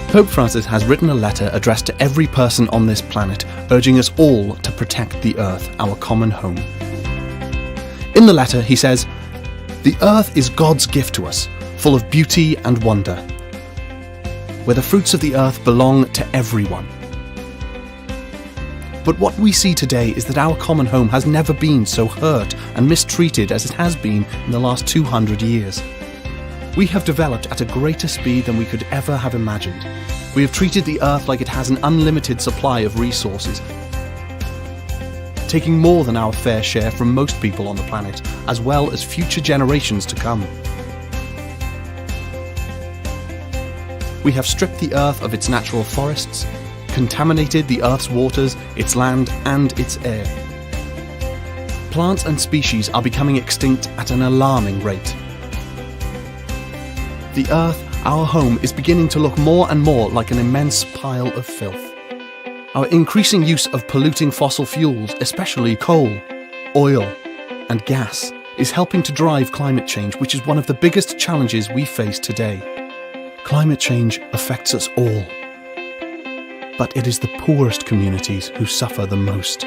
Pope Francis has written a letter addressed to every person on this planet, urging us all to protect the Earth, our common home. In the letter, he says, "The Earth is God's gift to us, full of beauty and wonder, where the fruits of the earth belong to everyone." But what we see today is that our common home has never been so hurt and mistreated as it has been in the last 200 years. We have developed at a greater speed than we could ever have imagined. We have treated the earth like it has an unlimited supply of resources, taking more than our fair share from most people on the planet, as well as future generations to come. We have stripped the earth of its natural forests, contaminated the earth's waters, its land, and its air. Plants and species are becoming extinct at an alarming rate. The earth, our home, is beginning to look more and more like an immense pile of filth. Our increasing use of polluting fossil fuels, especially coal, oil, and gas, is helping to drive climate change, which is one of the biggest challenges we face today. Climate change affects us all, but it is the poorest communities who suffer the most.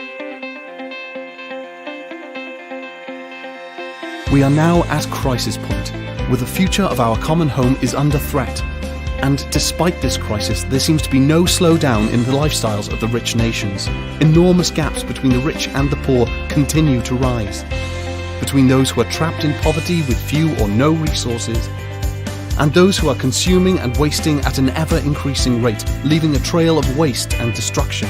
We are now at crisis point, where the future of our common home is under threat. And despite this crisis, there seems to be no slowdown in the lifestyles of the rich nations. Enormous gaps between the rich and the poor continue to rise, between those who are trapped in poverty with few or no resources, and those who are consuming and wasting at an ever-increasing rate, leaving a trail of waste and destruction.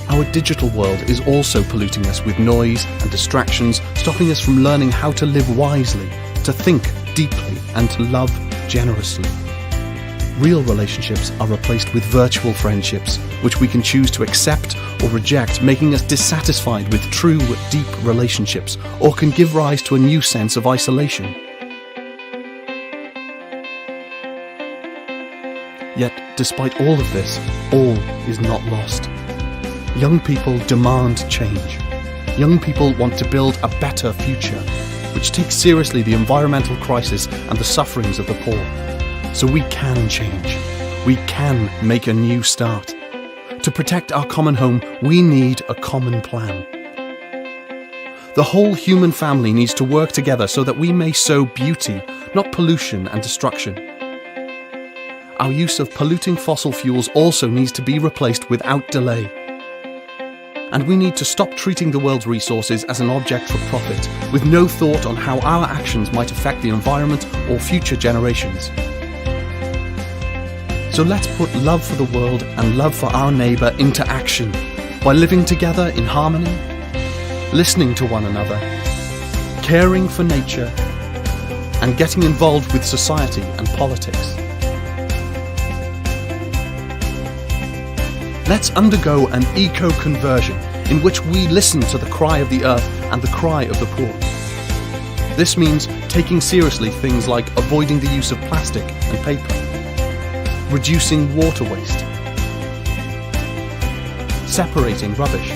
Our digital world is also polluting us with noise and distractions, stopping us from learning how to live wisely, to think deeply, and to love generously. Real relationships are replaced with virtual friendships, which we can choose to accept or reject, making us dissatisfied with true, deep relationships, or can give rise to a new sense of isolation. Yet, despite all of this, all is not lost. Young people demand change. Young people want to build a better future, which takes seriously the environmental crisis and the sufferings of the poor. So we can change. We can make a new start. To protect our common home, we need a common plan. The whole human family needs to work together so that we may sow beauty, not pollution and destruction. Our use of polluting fossil fuels also needs to be replaced without delay. And we need to stop treating the world's resources as an object for profit, with no thought on how our actions might affect the environment or future generations. So let's put love for the world and love for our neighbour into action by living together in harmony, listening to one another, caring for nature, and getting involved with society and politics. Let's undergo an eco-conversion in which we listen to the cry of the earth and the cry of the poor. This means taking seriously things like avoiding the use of plastic and paper, reducing water waste, separating rubbish,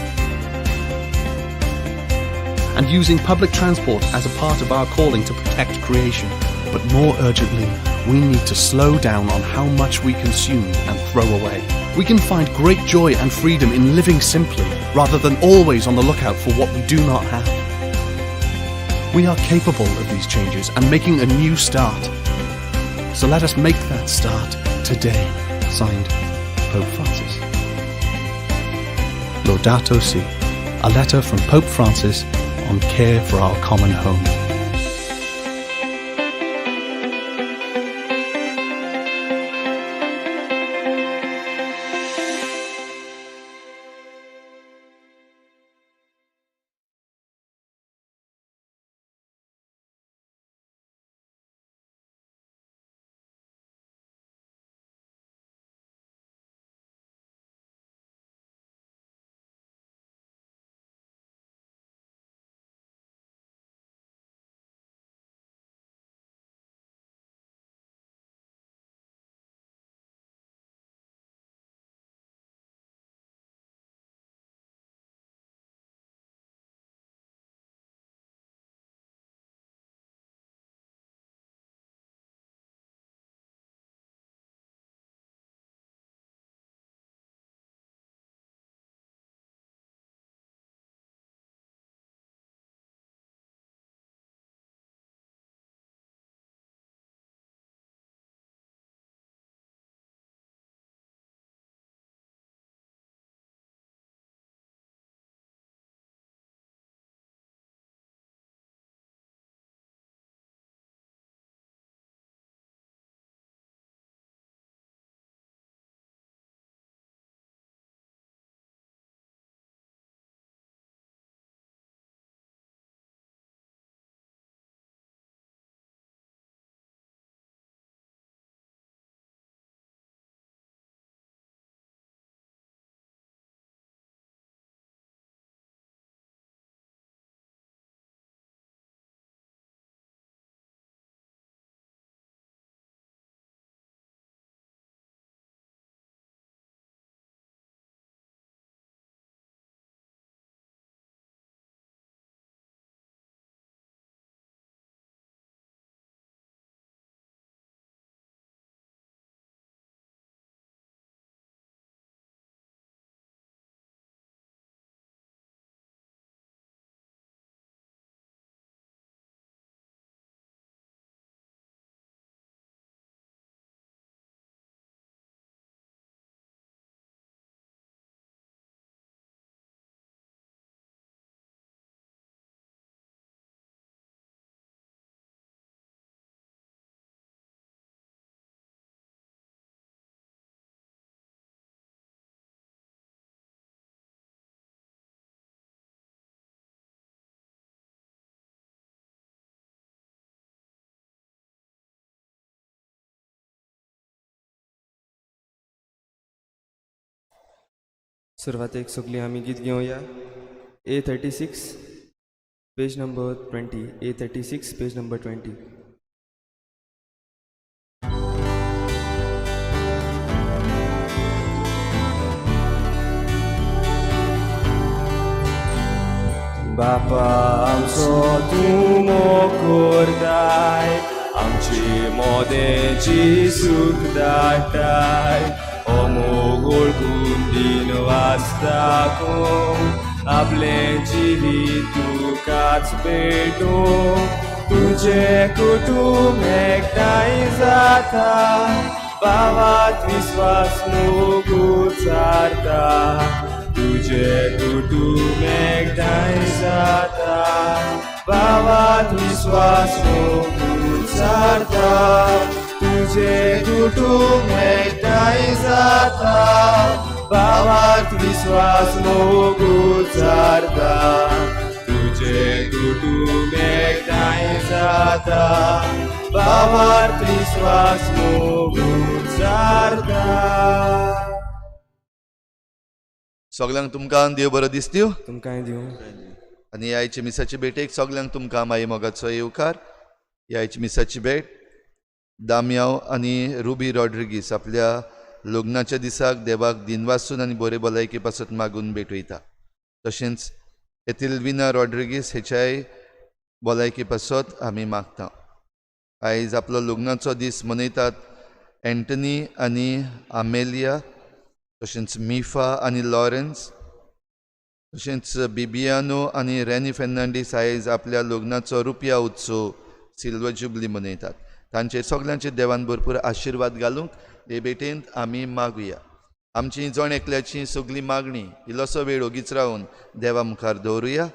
and using public transport as a part of our calling to protect creation. But more urgently, we need to slow down on how much we consume and throw away. We can find great joy and freedom in living simply, rather than always on the lookout for what we do not have. We are capable of these changes and making a new start. So let us make that start today. Signed, Pope Francis. Laudato Si, a letter from Pope Francis on care for our common home. सुरवातेक सगळीं आमी गीत घेवया. A36 page number 20. A36 page number 20. बापा आमचो तूं मोकोरताय, आमची मोदेची सूख दाटाय. मोग ओळखून दिन वाचताकून आपले जिवीत तुकाच भेटो. तुझे कुटुंब एकठांय जाता, भावात विश्वास मोग उचारता. तुझे कुटुंब एकठांय जाता, भावात विश्वास मोग उचारता. तुझे कुटुंब एकठांय जाता, भावात विश्वास मोग उचारता. तुझे कुटुंब एकठांय जाता, भावात विश्वास मोग उचारता. सगळ्यांक तुमकां देव बरो दीस दिवं. तुमकांय दिवं. आनी आयचे मिसाची भेटेक सगळ्यांक तुमकां माई मोगाचो येवकार. आयची मिसाची भेट दामियाव आनी रुबी रॉड्रिगीस आपल्या लग्नाच्या दिसाक देवाक दिनवासून आनी बरे भलायकी पासत मागून भेटयता. तशेंच एथिल्विना रॉड्रिगीस हेच्याय भलायकी पासत आमी मागता. आयज आपलो लग्नाचो दीस मनयतात एंटनी आनी आमेलिया, तशेंच मिफा आनी लॉरेन्स, तशेंच बिबियानो आनी रॅनी फेर्नांडीस आयज आपल्या लग्नाचो रुपया उत्सव सिल्वर जुबली मनयतात. तांचे सगळ्यांचे देवान भरपूर आशिर्वाद घालूंक हे भेटेंत आमी मागुया. आमची जण एकल्याची सगळी मागणी इल्लोसो वेळ ओगीच रावन देवा मुखार दवरुया.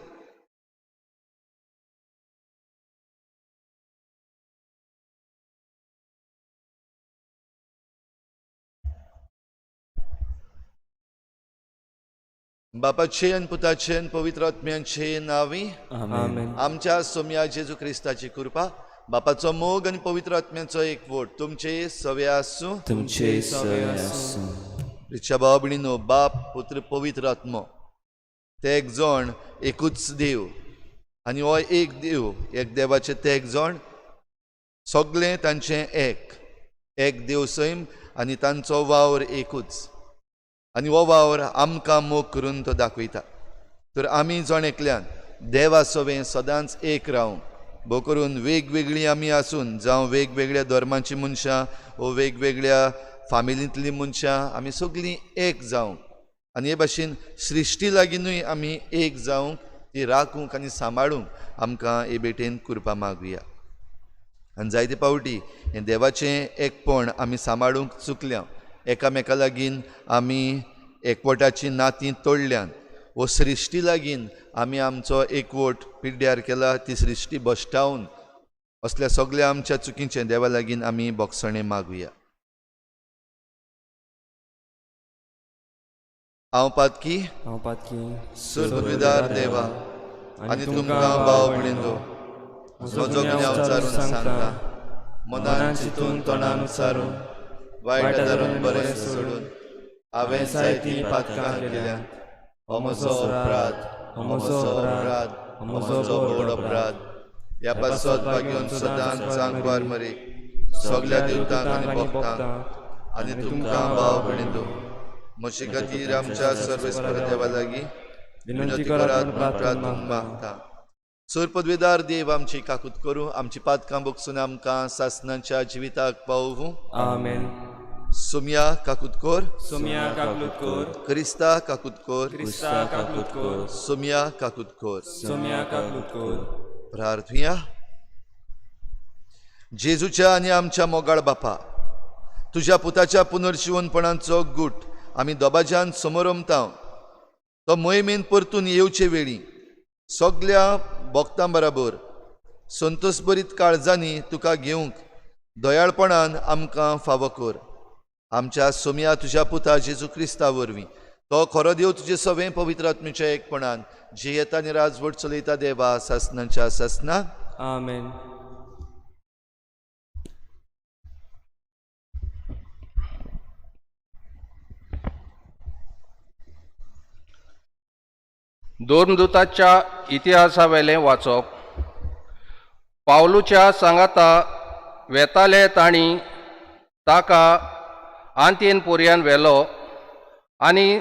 बापाचे आनी पुताचे आनी पवित्र आत्म्याचे नांवी आमेन. आमच्या सोम्या जेजू क्रिस्ताची कृपा, बापाचो मोग आनी पवित्र आत्म्याचो एकवट तुमचे सवे आसूं. तुमचे सवे आसूं. रिच्या भाव भयणीनो, बाप पुत्र पवित्र आत्मो ते एक जण एकूच देव आनी हो एक देव, एक देवाचे ते एक जण सगळें तांचें एक देव सैम आनी तांचो वावर एकूच. आनी हो वावर आमकां मोग करून तो दाखयता. तर आमी जण एकल्यान देवा सवें सदांच एक रावंक, भोव करून वेगवेगळीं आमी आसून जावं वेगवेगळ्या धर्माची मनशां वो वेगवेगळ्या फामिलींतलीं मनशां, आमी सगळीं एक जावंक आनी हे भाशेन सृश्टी लागींनूय आमी एक जावंक, ती राखूंक आनी सांबाळूंक आमकां हे भेटेन कृपा मागुया. आनी जायते पावटी हें देवाचें एकपण आमी सांबाळूंक चुकल्या. एकामेका लागीं आमी एकवटाची नातीं तोडल्यान वो सृश्टी लागीं आमी आमचो एकवट पिड्ड्यार केला, ती सृश्टी बश्टावन. असल्या सगळ्या आमच्या चुकीचें देवा लागीं आमी बोगसणें मागुया. हांव पातकी सुरपदविदार देवा आनी तुमकां भाव भयणीनो, म्हजो गुन्यांव विचारून सांगता, मनान चिंतून तोंडान उच्चारून वायट धरून बरें सोडून हांवें जायतीं पातकां केल्यान. हो म्हजो अपराध, हो म्हजो अपराध, हो म्हजो व्हड अपराध. ह्या पासत भाग्योन सदांच सांगवार मरे सगळ्या देवतांक आनी भक्तांक आनी तुमकां भाव भयणीनो, म्हजे खातीर आमच्या सर्वेस्पर देवा लागीं विनंती करात प्रार्थना मागता. सोर पदवेदार देव आमची काकूत करूं, आमची पातकां बोगसून आमकां सासणाच्या जिविताक पावूं. आमेन. सोम्या काकूत कोर, सोम्या काकूत कोर, क्रिस्ता काकूत कोर, क्रिस्ता काकूत कोर, सोम्या काकूत कोर. सोम्या काकूत कोर. प्रार्थुया. जेजूच्या आनी आमच्या मोगाळ बापा, तुज्या पुताच्या पुनर्जीवनपणाचो गूट आमी दोबाज्यान समोरमता. तो मोहिमेन परतून येवचे वेळी सगळ्या भक्तां बरोबर संतोशभरीत काळजांनी तुका घेवंक दयाळपणान आमकां फावो कर. आमच्या सोम्या तुज्या पुता जेजू क्रिस्ता वरवीं तो खरो देव तुजे सवें पवित्र आत्म्याच्या एकपणान जे येता आनी राजवट चलयता देवा सासणाच्या सासणाक. आमेन. दोर्मदूताच्या इतिहासावेलें वाचप. पावलूच्या सांगाता वेताले तांणी ताका आंतियनपुर्यान व्हेलो आनी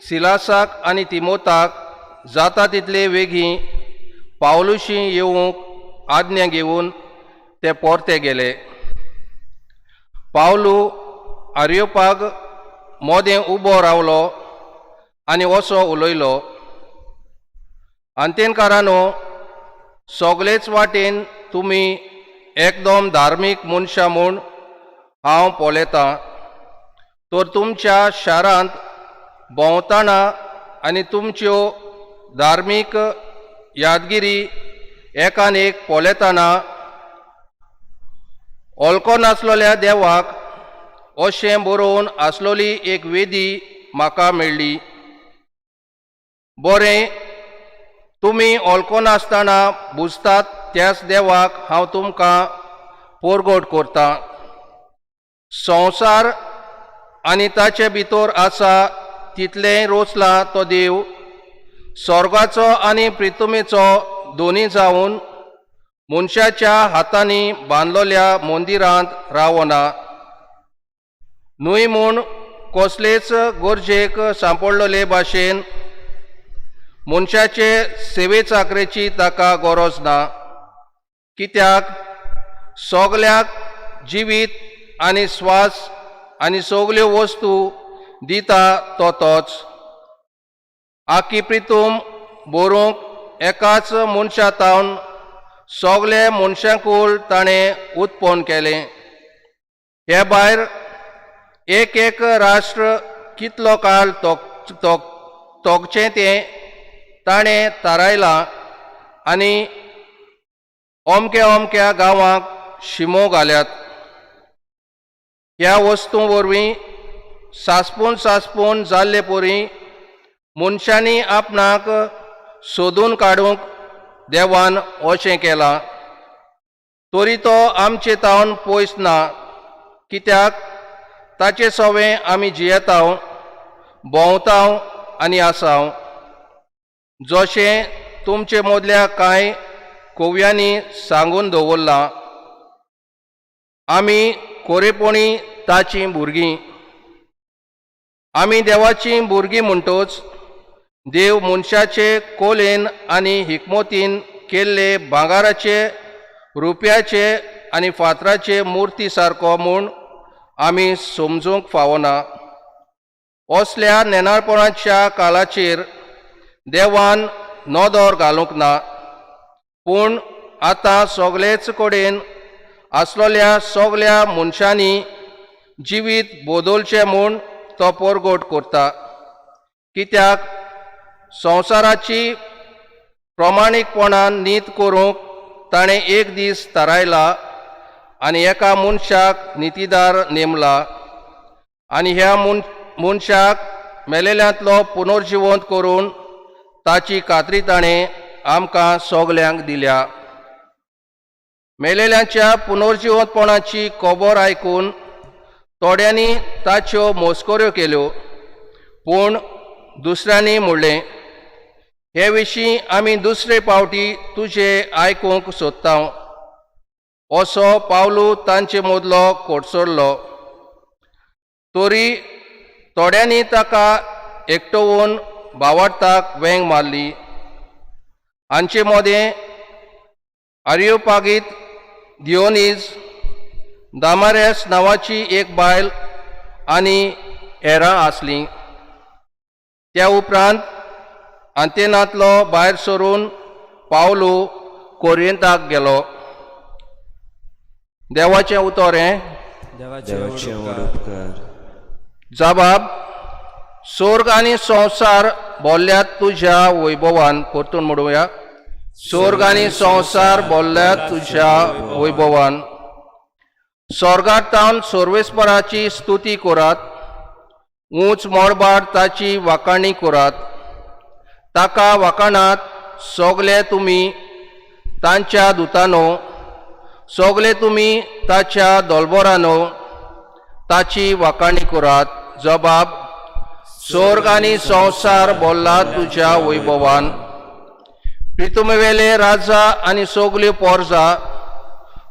सिलासाक आनी तिमोथाक जाता तितले बेगीन पावलुशी येवंक आज्ञा घेवन ते परते गेले. पावलू आर्योपाग मोदें उबो रावलो आनी असो उलयलो, अंतेनकारांनो, सगळेच वाटेन तुमी एकदम धार्मीक मनशां म्हूण हांव पळयतां, तर तुमच्या शारांत भोंवताना आनी तुमच्यो धार्मीक यादगिरी एकान एक पळयताना वळखो नासलोल्या देवाक अशें बरोवन आसलोली एक वेदी म्हाका मेळ्ळी. बरें, तुमी वळखो नासतना बुजतात त्याच देवाक हांव तुमकां परगट करतां. संवसार आनी ताचे भितर आसा तितलें रोचला तो देव स्वर्गाचो आनी पृथ्वीचो दोनी जावन मनशाच्या हातांनी बांदलोल्या मंदिरांत रावना. न्हय म्हूण कसलेच गरजेक सांपडलोले भाशेन मनशाचे सेवे चाकरेची ताका गरज ना, कित्याक सगल्याक जिवीत आनी स्वास आनी सगल्यो वस्तू दिता तो तोच. आखी पृथ्वी बरोवंक एकाच मनशांतावन सगळे मनशांकूल ताणें उत्पन्न केलें. हे भायर एक एक राष्ट्र कितलो काळ तोगचें तें ताणें थारायलां आनी अमक्या अमक्या गांवांक शिमो घाल्यात. ह्या वस्तू वरवीं सासपून जाल्ले परी मनशांनी आपणाक सोदून काडूंक देवान अशें केलां. तरी तो आमचे तावन पयस ना, कित्याक ताचे सवें आमी जियेतांव, भोंवतांव आनी आसांव. जशें तुमचे मदल्या कांय कव्यांनी सांगून दवरलां, आमी खरेपणी ताचीं भुरगीं. आमी देवाचीं भुरगीं म्हणटोच देव मनशाचे कोलेन आनी हिकमतीन केल्ले भांगाराचे, रुप्याचे आनी फातराचे मुर्ती सारको म्हूण आमी समजूंक फावना. असल्या नेनाळपणाच्या काळाचेर देवान नदर घालूंक ना, पूण आतां सगळेच कडेन आसलोल्या सगल्या मनशांनी जिवीत बदलचें म्हूण तो परगट करता. कित्याक संवसाराची प्रमाणीकपणान नीत करूंक ताणें एक दीस थारायला आनी एका मनशाक नितीदार नेमला, आनी ह्या मनशाक मेलेल्यांतलो पुनर्जिवंत करून ताची खात्री ताणें आमकां सगल्यांक दिल्या. मेलेल्यांच्या पुनर्जिवंतपणाची खबर आयकून थोड्यांनी ताच्यो मस्कऱ्यो केल्यो, पूण दुसऱ्यांनी म्हणलें, हे विशीं आमी दुसरे फावटी तुजें आयकूंक सोदतांव. असो पावलू तांचे मदलो कोडसरलो. तरी थोड्यांनी ताका एकटोवन भावार्थाक वेंग मारली. हांचे मदें आरियोपागीत दियोनीज, दामारेस नांवाची एक बायल आनी हेरां आसलीं. त्या उपरांत अंतेनांतलो भायर सरून पावलू कोरिंथाक गेलो. देवाचें उतर हें. देवाचे उपकार. जबाब. स्वर्ग आनी संवसार भोल्ल्यात तुज्या वैभवान. परतून म्हणुया, स्वर्ग आनी संवसार भोल्ल्यात तुज्या वैभवान. स्वर्गांत तावन सर्वेस्पराची स्तुती करात, उंच मोडबार ताची वाखाणणी करात. ताका वाखाणात सगळे तुमी तांच्या दुतांनो, सगळे तुमी ताच्या दोलबरांनो ताची वाखाणणी करात. जबाब. स्वर्ग आनी संवसार भोल्ला तुज्या वैभवान. प्रितुमेवेले राजा आनी सोगली पोरजा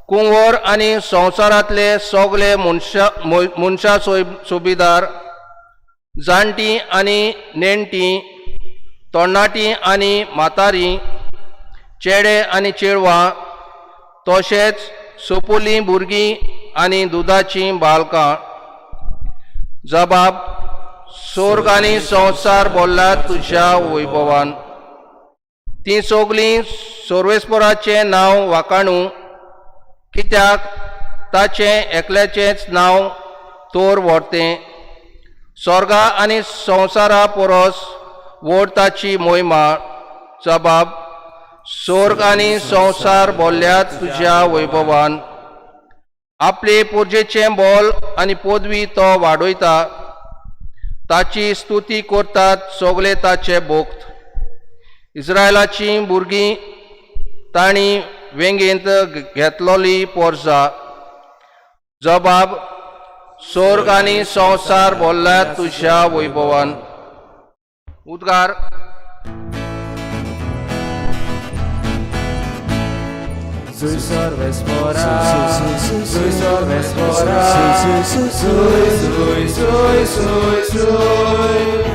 कुंवर आनी संवसारांतले सोगले मनशा सोबीदार जाणटी आनी नेणटी तरणाटी आनी म्हातारी चेडे आनी चेडवां तशेंच सोपोली भुरगीं आनी दुदाचीं बालकां जबाब स्वर्ग आनी संवसार भरल्यात तुज्या वैभवान ती सोगलीं सर्वेस्पराचें नांव वाखाणू कित्याक ताचें एकल्याचेंच नांव तोर व्हरतें स्वर्गा आनी संवसारा परस व्हड ताची मोहिमा जबाब स्वर्ग आनी संवसार भरल्यात तुज्या वैभवान आपले पुर्जेचें बोल आनी पदवी तो वाडयता ताची स्तुती करतात सगळे ताचे भक्त इस्रायलाची भुरगीं तांणी वेंगेंत घेतलोली पोरजा जबाब स्वर्ग आनी संवसार भरल्यात तुज्या वैभवान उद्गार Sui sorvespora, sui sorvespora, sui, sui, sui, sui, sui.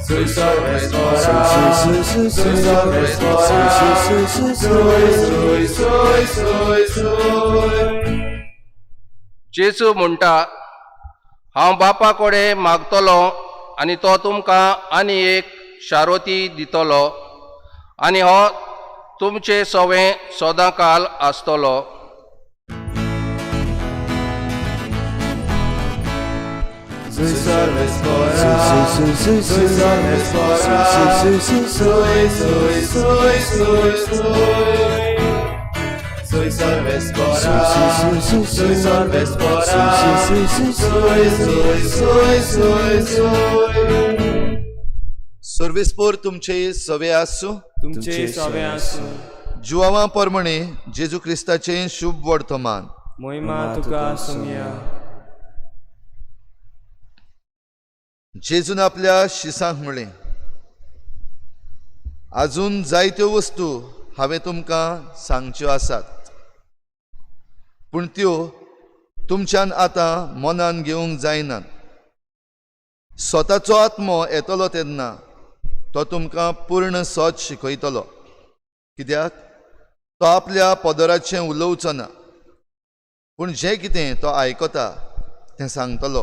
Sui sorvespora, sui sorvespora, sui, sui, sui, sui, sui. जेजू म्हणटा हांव बापा कडेन मागतलो आनी तो तुमकां आनी एक शारोती दितलो आनी हो तुमचे सवें सदांकाल आसतलो Sui sorvespora, sui sorvespora, sui, sui, sui, sui, sui. Sui sorvespora, sui sorvespora, sui, sui, sui, sui. सर्वेस्पोर तुमचे सवे आसूं तुमचे सवे आसूं जुवावां परमणे जेजू क्रिस्ताचें शुभ वर्तमान मोहिमा तुका सुमिया जेजून आपल्या शिसांक म्हणलें आजून जायत्यो वस्तू हांवें तुमकां सांगच्यो आसात पूण त्यो तुमच्यान आतां मनान घेवंक जायनात स्वताचो आत्मो येतलो तेन्ना तो तुमकां पूर्ण सच शिकयतलो कित्याक तो आपल्या पदराचें उलोवचो ना पूण जें कितें तो आयकता तें सांगतलो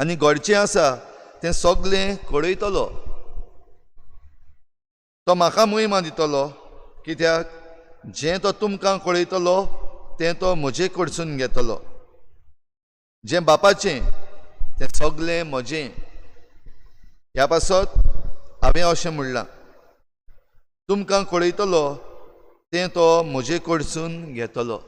आनी घडचें आसा तें सगळें कळयतलो तो म्हाका मोहिमा दितलो कित्याक जें तो तुमकां कळयतलो तें तो म्हजे कडसून घेतलो जें बापाचें तें सगळें म्हजें ह्या पासत हांवें अशें म्हणलां तुमकां कळयतलो तें तो म्हजे कडसून घेतलो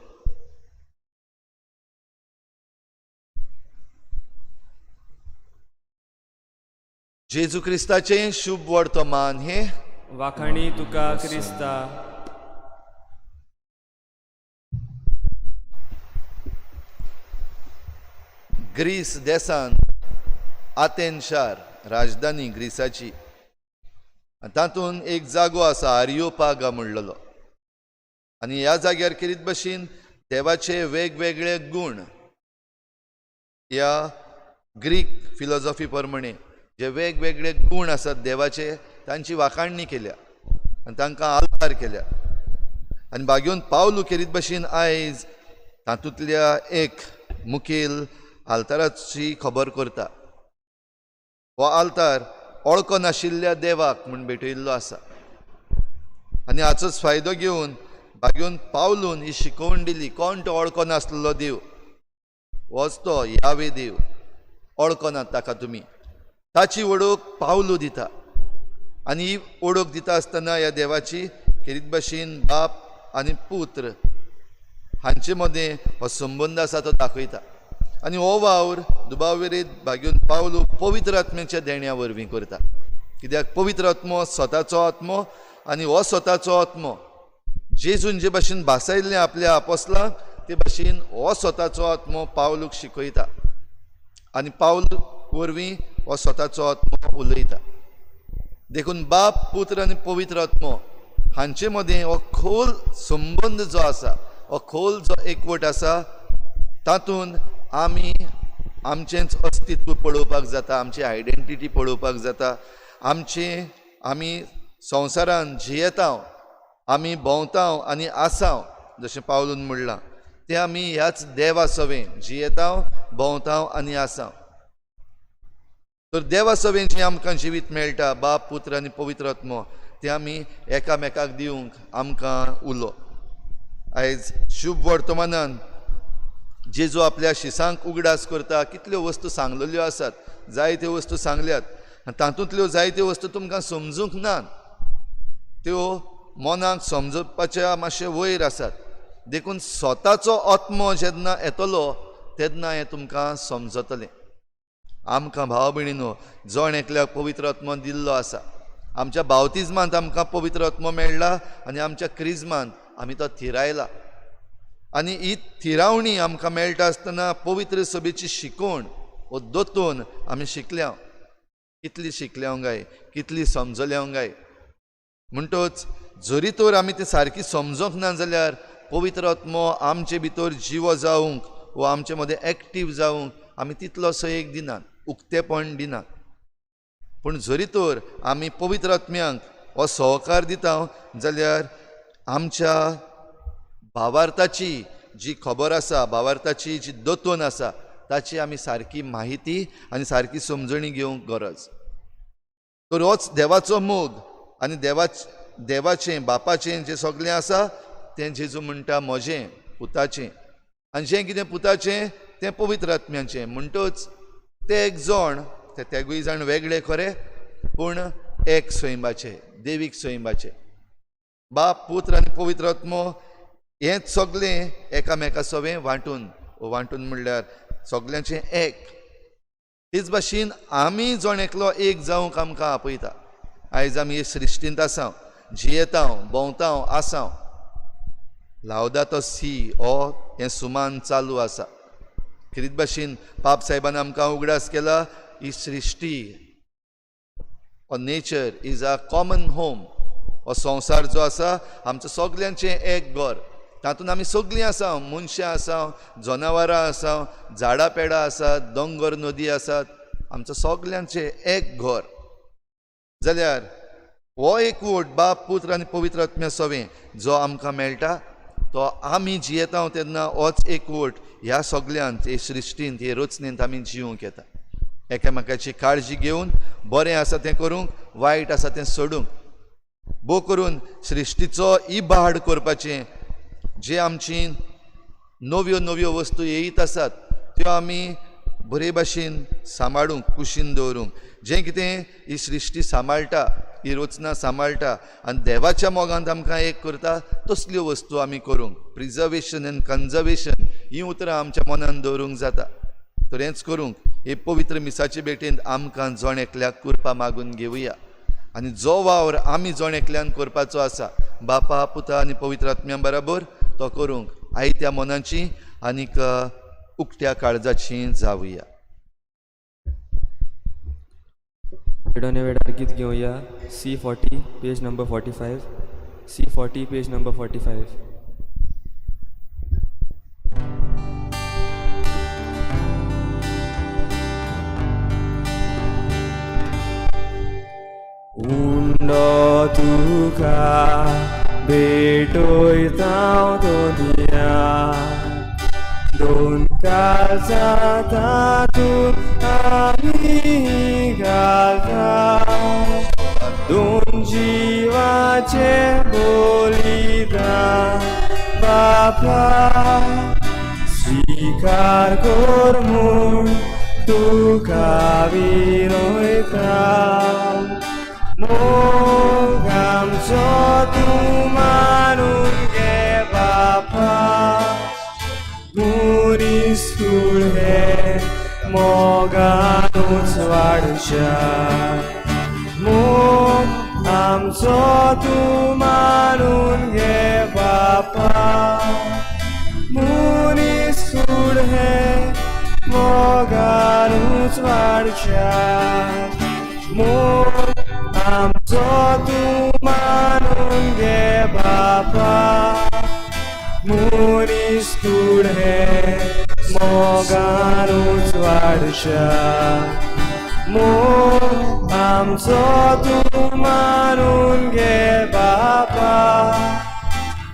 जेजू क्रिस्ताचें शुभ वर्तमान हें वाखाणी तुका क्रिस्ता ग्रीस देसान आथेन शार राजधानी ग्रीसाची तातूंत एक जागो आसा आरियोपागा म्हणलेलो आनी ह्या जाग्यार कितें भशेन देवाचे वेगवेगळे गुण ह्या ग्रीक फिलॉसॉफी प्रमाणे जे वेगवेगळे गुण आसात देवाचे तांची वाखाणणी केल्या आनी तांकां आल्तार केल्या आनी बागेवन पावलू कितें भशेन आयज तातूंतल्या एक मुखेल आल्ताराची खबर करता हो आल्तार वळखो नाशिल्ल्या देवाक म्हूण भेटयल्लो आसा आनी हाचोच फायदो घेवन बागेवन पावलून ही शिकोवण दिली कोण तो वळखो नासलेलो देव होच तो यावे देव वळखनात ताका तुमी ताची वळख पावलू दिता आनी ही वळख दिता आसतना ह्या देवाची कितें भशेन बाप आनी पुत्र हांचे मदें हो संबंद आसा तो दाखयता आनी हो वावर दुबावेरीत बागेवन पावलू पवित्र आत्म्याच्या देण्या वरवीं करता कित्याक पवित्र आत्मो स्वताचो आत्मो आनी हो स्वताचो आत्मो जेजून जे भाशेन भासायल्लें आपल्या आपोस्लांक ते भाशेन हो स्वताचो आत्मो पावलूक शिकयता आनी पावल वरवीं हो स्वताचो आत्मो उलयता देखून बाप पुत्र आनी पवित्र आत्मो हांचे मदें हो खोल संबंद जो आसा, हो खोल जो एकवट आसा, तातूंत आमी आमचेंच अस्तित्व पळोवपाक जाता, आमची आयडेंटिटी पळोवपाक जाता, आमी संवसारान जियेता, आमी भोंवता आनी आसाव, जशें पावलून म्हणलां, ते आमी ह्याच देवा सवेन जियेता, भोंवता आनी आसाव. तर देवा सवेन जी आमकां जिवीत मेळटा, बाप, पुत्र आनी पवित्र आत्मो, ते आमी एकामेकाक दिवंक आमकां उलो. आयज शुभ वर्तमानान जेजू आपल्या शिसांक उगडास करता, कितल्यो वस्तू सांगलेल्यो आसात, जायत्यो वस्तू सांगल्यात, तातूंतल्यो जायत्यो वस्तू तुमकां समजूंक नात, त्यो मनाक समजपाच्या मातशे वयर आसात. देखून स्वताचो आत्मो जेन्ना येतलो तेन्ना हें तुमकां समजतलें. आमकां भाव भयणीनो, जण एकल्याक पवित्र आत्मो दिल्लो आसा. आमच्या बावतिजमांत आमकां पवित्र आत्मो मेळ्ळा आनी आमच्या क्रिजमांत आमी तो थिरायला. आनी ही थिरावणी आमकां मेळटा आसतना पवित्र सभेची शिकवण हो दोतोन आमी शिकल्या. कितली शिकल्या गाय, कितली समजल्या गाय. म्हणटच जरी तर आमी ती सारकी समजोंक ना जाल्यार पवित्र आत्मो आमचे भितर जिवो जावंक वा आमचे मदें एक्टीव जावंक आमी तितलोसो एक दिनात, उक्तेपण दिनात. पूण जरी तर आमी पवित्र आत्म्यांक हो सहकार दिता जाल्यार आमच्या भावार्थाची जी खबर आसा, भावार्थाची जी दोतोन आसा, ताची आमी सारकी माहिती आनी सारकी समजणी घेवंक गरज. तर होच देवाचो मोग आनी देवाचें बापाचें जें सगळें आसा तें जेजू म्हणटा म्हजें, पुताचें. आनी जें कितें पुताचें तें पवित्र आत्म्याचें. म्हणटच ते एक जण, ते तेगूय जाण वेगळे खरें, पूण एक स्वयंबाचे, देवीक स्वयंबाचे. बाप, पुत्र आनी पवित्र आत्मो हेंच सगळें एकामेका सवें वांटून म्हणल्यार सगळ्यांचें एक. तेच भाशेन आमी जण एकलो एक जावंक आमकां आपयता. आयज आमी हे सृश्टींत आसा, जियेता, भोंवता, आसा. लावदातो सी हो हें सुमान चालू आसा. खरीत भाशेन पाप साहेबान आमकां उगडास केला, ही सृश्टी हो nature is a common home. हो संवसार जो आसा आमचो सगल्यांचें एक घर. तातूंत आमी सगळीं आसा, मनशां आसा, जनावरां आसा, झाडां पेडां आसात, दोंगर नदी आसात, आमचो सगल्यांचें एक घर. जाल्यार हो एकवट बाप, पुत्र आनी पवित्र आत्म्या सवें जो आमकां मेळटा, तो आमी जियेता तेन्ना होच एकवट ह्या सगळ्यांत, हे सृश्टींत, हे रचनेंत आमी जिवंक येता. एकामेकाची काळजी घेवन बरें आसा तें करूंक, वायट आसा तें सोडूंक, भोव करून सृश्टीचो इबाड करपाचें. जे आमची नव्यो नव्यो वस्तू येयत आसात त्यो आमी बरे भाशेन सांबाळूंक, कुशीन दवरूंक. जें कितें ही सृश्टी सांबाळटा, ही रचना सांबाळटा आनी देवाच्या मोगांत आमकां एक करता, तसल्यो वस्तू आमी करूंक. प्रिजर्वेशन एंड कन्जर्वेशन ही उतरां आमच्या मनान दवरूंक जाता. तर हेंच करूंक हे पवित्र मिसाचे भेटेंत आमकां जण एकल्याक करपा मागून घेवया. आनी जो वावर आमी जण एकल्यान करपाचो आसा बापा, पुता आनी पवित्र आत्म्या बरोबर, तो करूंक आयत्या मनाची आनीक उक्त्या काळजाची जावया. वेडाने वेडार गीत घेवया. C40 page number 45. C40 page number 45. उंडो तुका भेटोयता दोनिया, दोन काळजां तातूंत आमी घालता, दोन जिवाचे बलिदान बापा, स्वीकार कर म्हूण तुका विनयता. मोग आमचो तूं मानून घे बापा, मुनीसकूळ हे मोगानूच वाडच्या. मोग आमचो तूं मानून घे बापा, मुनीसकूळ हे मोगानूच वाडच्या. मोग आमचो तूं मानून घे बापा मनीस कूड हे मोगानूच वाडशा मोग आमचो तूं मानून घे बापा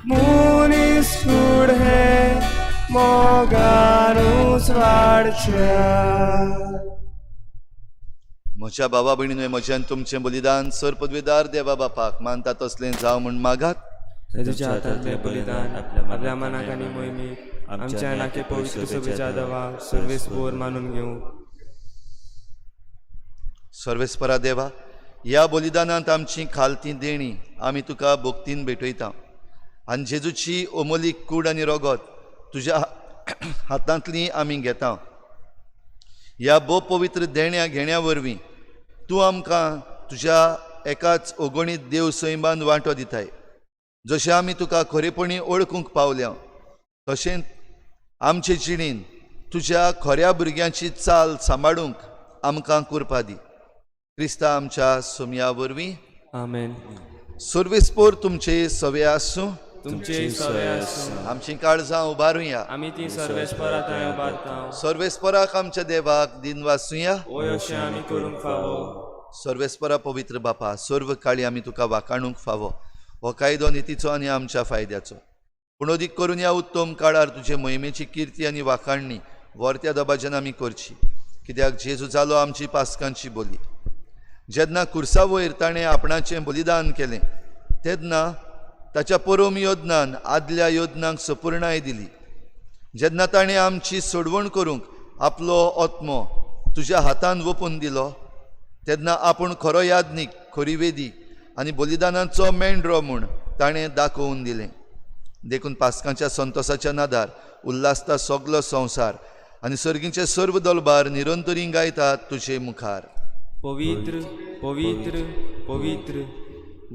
मनीस कूड हे मोगानूच वाडशा. म्हज्या बाबा भयणींनो, म्हज्यान तुमचें बलिदान सर पदवीदार देवा बापाक मानता तसलें जावं म्हूण मागात. तुझ्या हातांतलें बलिदान आपल्या मनाक आनी मोहिमेक आमच्या नाके पवित्र सभेच्या दवाक सर्वेस्पोर मानून घेवं. सर्वेस्परा देवा, ह्या बलिदानांत आमची खालती देणी आमी तुका भोक्तीन भेटयता आनी जेजूची ओमोलीक कूड आनी रगत तुज्या हातांतली आमी घेता. ह्या भोव पवित्र देण्या घेण्या वरवीं तूं आमकां तुज्या एकाच ओगणीत देव सैमांत वांटो दिताय. जशें आमी तुका खरेपणी ओळखूंक पावल्या तशेंच आमचे जिणेंत तुज्या खऱ्या भुरग्यांची चाल सांबाळूंक आमकां करपा दी. क्रिस्ता आमच्या सोमया वरवीं आमेन. सर्वेस्पोर तुमचे सवे आसूं. तुमचे सवे आसूं. आमची काळजां उबारुया. आमी ती सर्वेस्परा थंय उबारता. सर्वेस्पराक आमच्या देवाक दिन वाचुया. ओय अशें आमी करूंक फावो. सर्वेस्परा पवित्र बापा, सर्व काळी आमी तुका वाखाणूंक फावो. हो कायदो नितीचो आनी आमच्या फायद्याचो. पूण अदीक करून ह्या उत्तम काळार तुजे मोहिमेची किर्ती आनी वाखाणणी वर्त्या दबाज्यान आमी करची. कित्याक जेजू जालो आमची पासकांची बोली. जेन्ना कुर्सा वयर ताणें आपणाचें बलिदान केलें तेन्ना ताच्या परम योजनान आदल्या योजनांक सपूर्णाय दिली. जेन्ना ताणें आमची सोडवण करूंक आपलो आत्मो तुज्या हातान वपून दिलो तेन्ना आपूण खरो यादनीक, खरी वेदी आनी बलिदानाचो मेंढरो म्हूण ताणें दाखोवन दिलें. देखून पासकांच्या संतोशाच्या नादार उल्हासता सगलो संवसार आनी सर्गीचे सर्व दलबार निरंतरी गायतात तुजे मुखार. पवित्र पवित्र पवित्र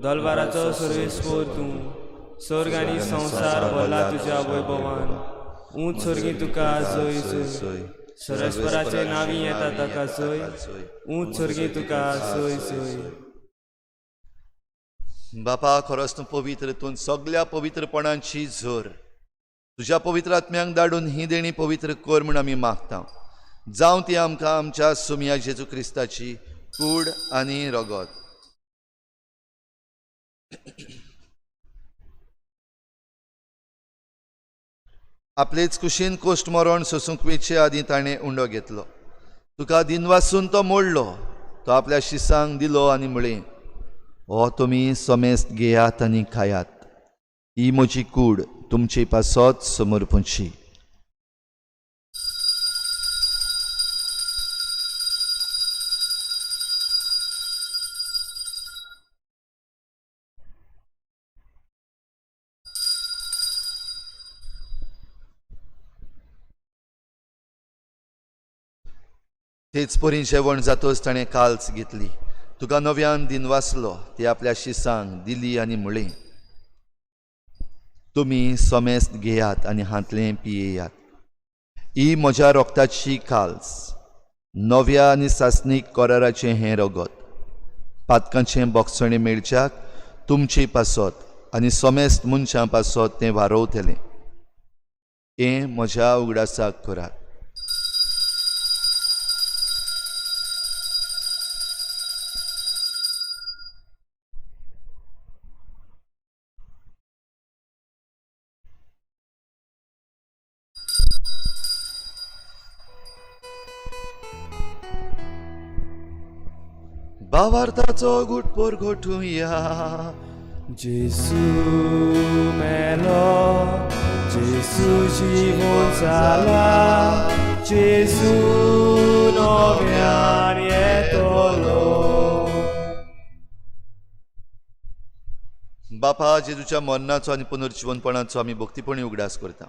दलबाराचो सर्वेस्पोर तूं. सर्ग आनी संवसार भरला तुज्या वैभवान. ऊंच सर्गी तुका जय जय. सर्वेस्पराचे नावी येता ताका जय. ऊंच सर्गी तुका जय जय. बापा, खरोच तूं पवित्र. तूं सगल्या पवित्रपणांची झर तुज्या पवित्र आत्म्यांक धाडून ही देणी पवित्र कर म्हूण आमी मागता. जावं ती आमकां आमच्या सोमया जेजू क्रिस्ताची कूड आनी रगत. आपलेच कुशीन कोश्ट मरण सोसूंक वेचे आदीं ताणें उंडो घेतलो. तुका दिन वाचून तो मोडलो. तो आपल्या शिसांक दिलो आनी म्हळें, हो तुमी समेस्त घेयात आनी खायात. ही म्हजी कूड तुमचे पासत समर्पूची. तेच परी जेवण जातोच ताणें काल्स घेतली. तुका नव्यान दिन वाचलो ती आपल्या शिसांक दिली आनी म्हळें, तुमी समेस्त घेयात आनी हातलें पियेयात. ही म्हज्या रोगताची काल्स, नव्या आनी सासणीक कराराचें हें रगत. पातकांचें बोगसणें मेळच्याक तुमचे पासत आनी समेस्त मनशां पासत तें वारोवतलें. हें म्हज्या उगडासाक करात. भावार्थाचो घुटपोर घोटुया. जेसू मेलो, जेसू जिवोन जाला, जेसू नव्यान येतलो. बापा, जेजूच्या मरणाचो आनी पुनर्जीवनपणाचो आमी भक्तीपणी उगडास करता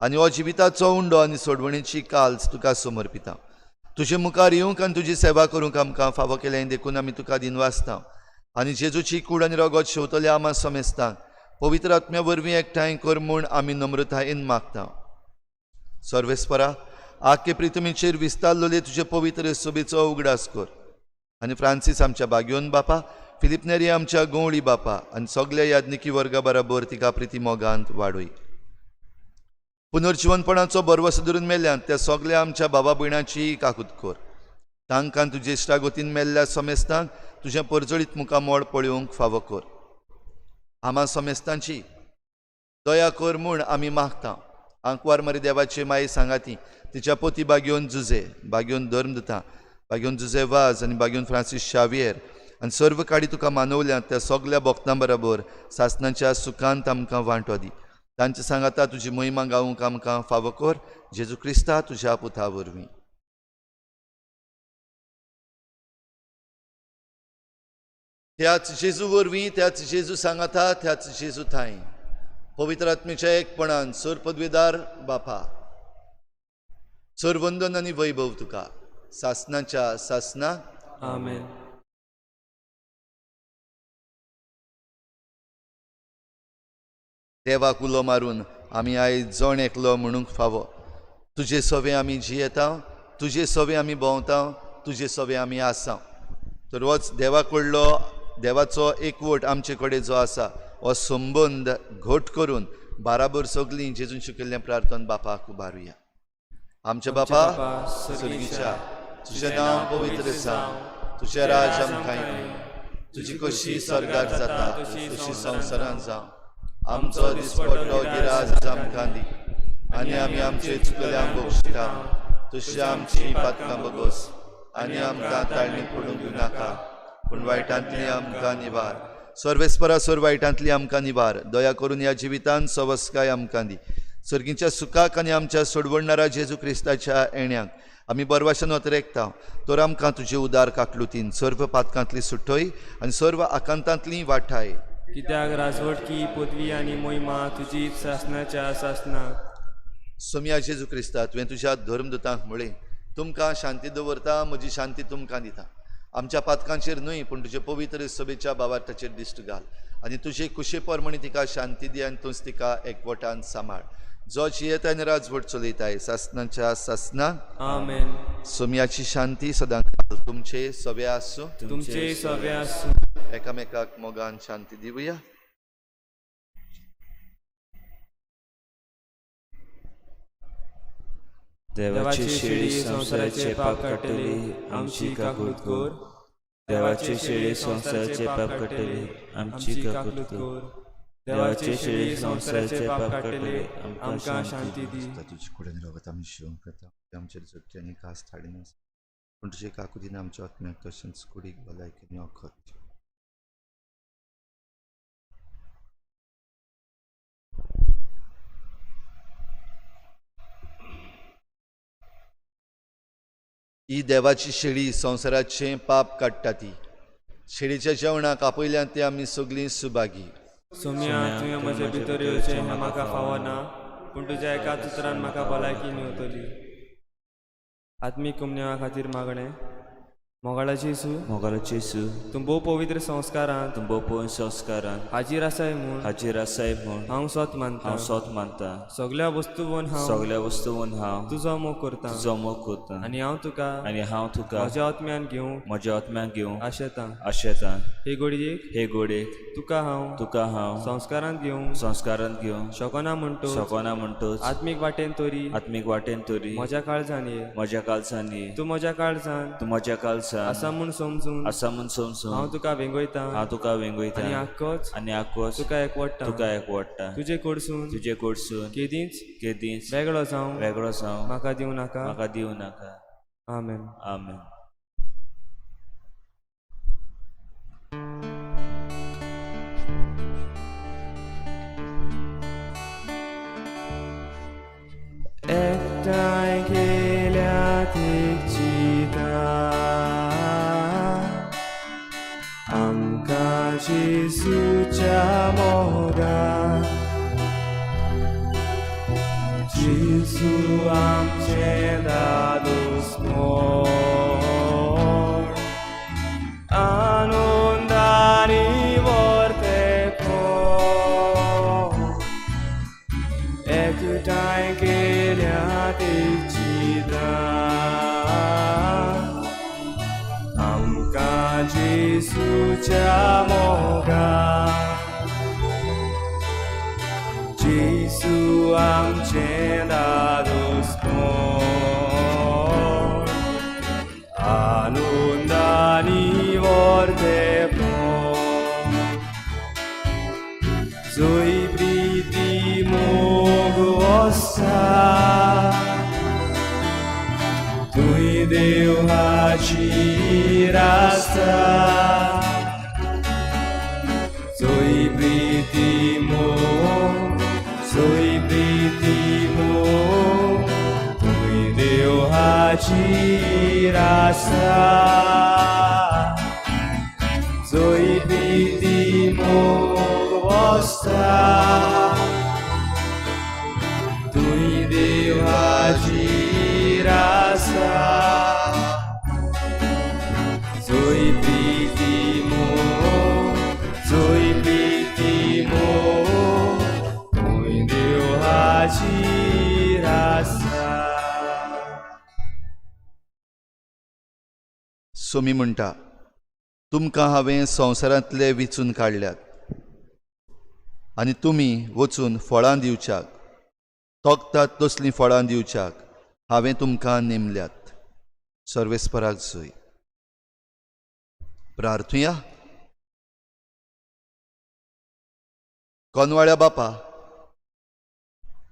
आनी हो जिविताचो उंडो आनी सोडवणेची काल्स तुका समर्पिता. तुजे मुखार येवंक आनी तुजी सेवा करूंक आमकां फावो केलें देखून आमी तुका दिन वाचता आनी जेजूची कूड आनी रगत शेवतल्या आमा समेस्तांक पवित्र आत्म्या वरवीं एकठांय कर म्हूण आमी नम्रतायेन मागता. सर्वेस्परा, आख्खे प्रितमेचेर विस्तारलोले तुजे पवित्र सभेचो उगडास कर आनी फ्रांसीस आमच्या बागयोन बापा फिलिप नेरी आमच्या गोवळी बापा आनी सगल्या याज्ञिकी वर्गा बरोबर तिका प्रिती मोगांत वाडूय. पुनर्जीवनपणाचो बरवसो धरून मेल्ल्यान त्या सगल्या आमच्या बाबा भयणांची काकूत कर. तांकां तुजे इश्टागोतीन मेल्ल्या समेस्तांक तुजें परजळीत मुखार मोड पळोवंक फावो कर. आम्हा समेस्तांची दया कर म्हूण आमी मागता. आंकवार मरे देवाचे माये सांगाती तिच्या पोती बागेवन जुजे, बागेवन धर्मदता, बागेवन जुजे वाज आनी बागेवन फ्रांसीस शावियर आनी सर्व काडी तुका मानवल्यात त्या सगल्या भक्तां बरोबर सासणाच्या सुखांत आमकां वांटो दी. तांचे सांगाता तुजी महिमा गावूंक आमकां फावो कर. जेजू क्रिस्ता तुज्या पुता वरवीं. त्याच जेजू वरवीं, त्याच जेजू सांगाता, त्याच जेजू थंय पवित्र आत्मेच्या एकपणान सर पदवीदार बापा, सर वंदन आनी वैभव तुका सासणाच्या सासना. आमेन. देवाक उलो मारून आमी आयज जण एकलो म्हणूंक फावो. तुजे सवे आमी जियेता, तुजे सवे आमी भोंवता, तुजे सवे आमी आसा. तर होच देवा कडलो देवाचो एकवट आमचे कडेन जो आसा हो संबंद घट करून बाराबर सगलीं जेजून शिकयल्लें प्रार्थना बापाक उबारुया. आमचे बापा सुर्गीच्या, तुजें नांव पवित्र जावं, तुजें राज आमकां येवं, तुजी कशी स्वर्गांत जाता तशी संवसारांत जावं. आमचो दिसपट्टो गिराज आमकां दी आनी आमी आमचे चुकल्यांक बक्षिता तशी आमची पातकां बगोस आनी आमकां ताळणीक पडूंक दिवं नाका पूण वायटांतली आमकां निवार. सर्वेस्परा सर वायटांतली आमकां निवार. दया करून ह्या जिवितांत सवस्काय आमकां दी. सर्गीच्या सुखाक आनी आमच्या सोडवणारा जेजू क्रिस्ताच्या येण्याक आमी बरवाशान वतरेकता. तर आमकां तुजे उदार काकलुतीन सर्व पातकांतली सुटय आनी सर्व आकांतांतली वाठाय. कित्याक राजवटकी पदवी आनी मोहिमा तुजीच सासणाच्या सासनाक. सोम्या जेजू क्रिस्ता तुवें तुज्या धर्मदूतांक म्हळें तुमकां शांती दवरता, म्हजी शांती तुमकां दिता. आमच्या पातकांचेर न्हय पूण तुजे पवित्र सभेच्या बाबाटाचेर दिश्ट घाल आनी तुजे कुशे परमणी तिका शांती दी आनी तूंच तिका एकवटान सांबाळ. जो जियेता आनी राजवट चलयताय सासणाच्या सासनाक. आमेन. सोम्याची शांती सदांच तुमचे सवे आसूं. तुमचे सवे आसूं. एकामेकाक मोगान शांती दिवया. देवाची शेळी संसाराचे पाप काडटली आमची काकूत कर. देवाची शेळी संसाराचे पाप काडटली आमची काकूत कर. देवाची शेळी संसाराचे पाप काडटली आमकां शांती दी. तुजे कडेन रगत आमी शिवून करता. आमचेर झटके आनी कास थाडिनास पूण तुजे काकुतीन आमच्या आत्म्याक तशेंच कुडीक भलायकेन वखद. ही देवाची शेळी संवसाराचे पाप काडटा ती. शेळीच्या जेवणाक आपयल्यान ते आमी सगळीं सुभागी. सोम्या तुवें म्हजे भितर येवचें हें म्हाका फावना पूण तुज्या एकाच उतरान म्हाका भलायकी मेवतली. आत्मीक कमन्या खातीर मागणें. मोगाळाची जेसू तूं भोव पवित्र संस्कारांत तुंबो पोवन संस्कारान हाजीर आसाय म्हूण हाजीर आसाय म्हूण हांव स्वत मानता. हांव सोत मानता. सगल्या वस्तूवन हांव सगल्या वस्तूंवन हांव तुजो मोग करता तुजो मोग करता आनी हांव तुका आनी हांव तुका म्हज्या आत्म्यान घेवंक म्हज्या आत्म्याक घेवंक आशेतां. आशेतां. हे घडयेक हे गोडेक तुका हांव संस्कारांत घेवंक संस्कारांत घेवंक शकना म्हणटो शकना म्हणटोच आत्मीक वाटेन तोरी आत्मीक वाटेन तोरी म्हज्या काळजान ये. म्हज्या काळजांनी तूं म्हज्या काळजान तूं म्हज्या काळजान आसा म्हूण समजून आसा म्हूण समजून हांव तुका वेंगयता हांव तुका आनी वेंगयता आख्खोच आनी आखोच तुका एकवडटा. तुका एकवडटा. तुजे कडसून तुजे कडसून केदींच केदींच वेगळो जावं वेगळो जावं म्हाका दिवं नाका. म्हाका दिवं नाका. आमेन. आमेन. एकठांय केल्यात एक चिता आमकां जेसूच्या मोगान. जेसू आमचे दादोस मोग आनंदानी वर्ते पो. एकठांय केल्यात एक चिता आमकां जेसूच्या मोगान जेसू आमचें दादोसपण आनंदानी व्हरतेपण जंय प्रिती मोग वसता थंय देव हाजीर आसता जंय प्रिती मोग थंय देव हाजीर आसता जंय प्रिती मोग वसता थंय देव हाजीर आसता जंय प्रिती मोग थंय देव हाजीर आसता. सोमी म्हणटा, तुमकां हांवें संवसारांतले विचून काडल्यात आनी तुमी वचून फळां दिवच्याक, तोखतात तसलीं फळां दिवच्याक हांवें तुमकां नेमल्यात. सर्वेस्पराक जय. प्रार्थुया. कोनवाळ्या बापा,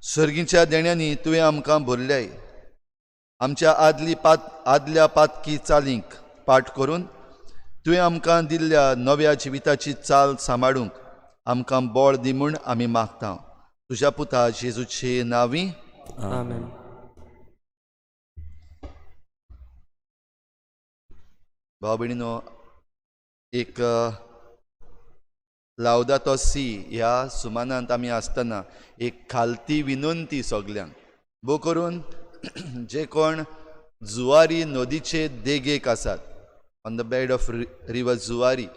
सर्गीच्या देण्यांनी तुवें आमकां भरल्याय. आमच्या आदल्या पातकी चालींक पाठ करून तुवें आमकां दिल्ल्या नव्या जिविताची चाल सांबाळूंक आमकां बळ दी म्हूण आमी मागता. तुज्या पुता जेजूचे नांवी. आमेन. भाव भयणीनो, एक लावदातो सी ह्या सुमानांत आमी आसतना एक खालती विनंती सगल्यांक, बो करून जे कोण जुवारी नदीचे देगेक आसात, on the bed of river Zuari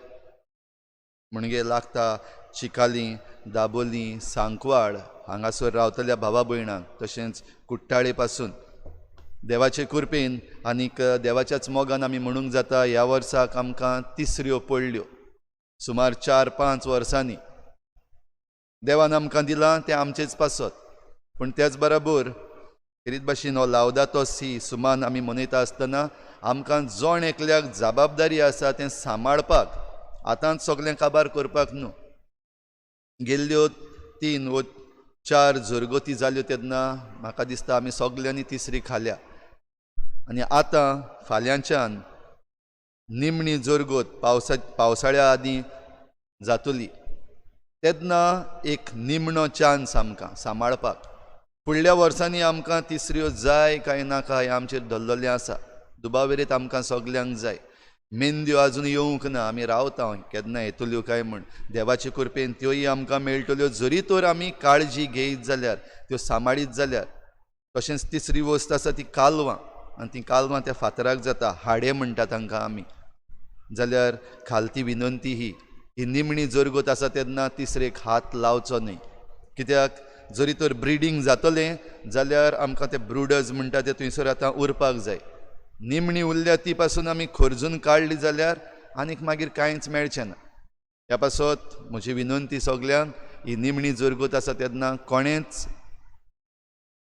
म्हणजे लागता चिकाली, दाबोली, सांकवाळ हांगासर रावतल्या भावा भयणांक, तशेंच कुट्टाळे पासून देवाचे कृपेन आनीक देवाच्याच मोगान आमी म्हणूंक जाता ह्या वर्साक आमकां तिसऱ्यो पडल्यो. सुमार 4-5 वर्सांनी देवान आमकां दिलां तें आमचेच पासत. पूण त्याच बरोबर खेरीत भाशेन हो लावदातो सी सुमान आमी मनयता आसतना आमकां जोण एकल्याक जबाबदारी आसा तें सांबाळपाक, आतांच सगळें काबार करपाक न्हू. गेल्ल्यो 3 वा 4 झरगती जाल्यो तेन्ना म्हाका दिसता आमी सगल्यांनी तिसरी खाल्या. आनी आतां फाल्यांच्यान निमणी जरगत पावसाळ्या आदीं जातली तेन्ना एक निमणो चान्स आमकां सांबाळपाक. फुडल्या वर्सांनी आमकां तिसऱ्यो जाय काय नाका हें आमचेर धरलेलें आसा. दुबावेरीत आमकां सगल्यांक जाय. मेंद्यो आजून येवंक ना, आमी रावता केन्ना येतल्यो काय म्हण. देवाचे कृपेन त्योय आमकां मेळटल्यो, जरी तर आमी काळजी घेयत जाल्यार, त्यो सांबाळीत जाल्यार. तशेंच तिसरी वस्त आसा ती कालवां, आनी ती कालवां त्या फातराक जाता, हाडे म्हणटा तांकां आमी. जाल्यार खालती विनंती ही निमणी जरगत आसा तेन्ना तिसरेक हात लावचो न्हय. कित्याक जरी तर ब्रिडींग जातलें जाल्यार आमकां ते ब्रुडर्स म्हणटा ते थंयसर आतां उरपाक जाय. निमणी उरल्या ती पासून आमी खर्जून काडली जाल्यार आनीक मागीर कांयच मेळचें ना. ह्या पासत म्हजी विनंती सगल्यांक, ही निमणी जरगत आसा तेन्ना कोणेंच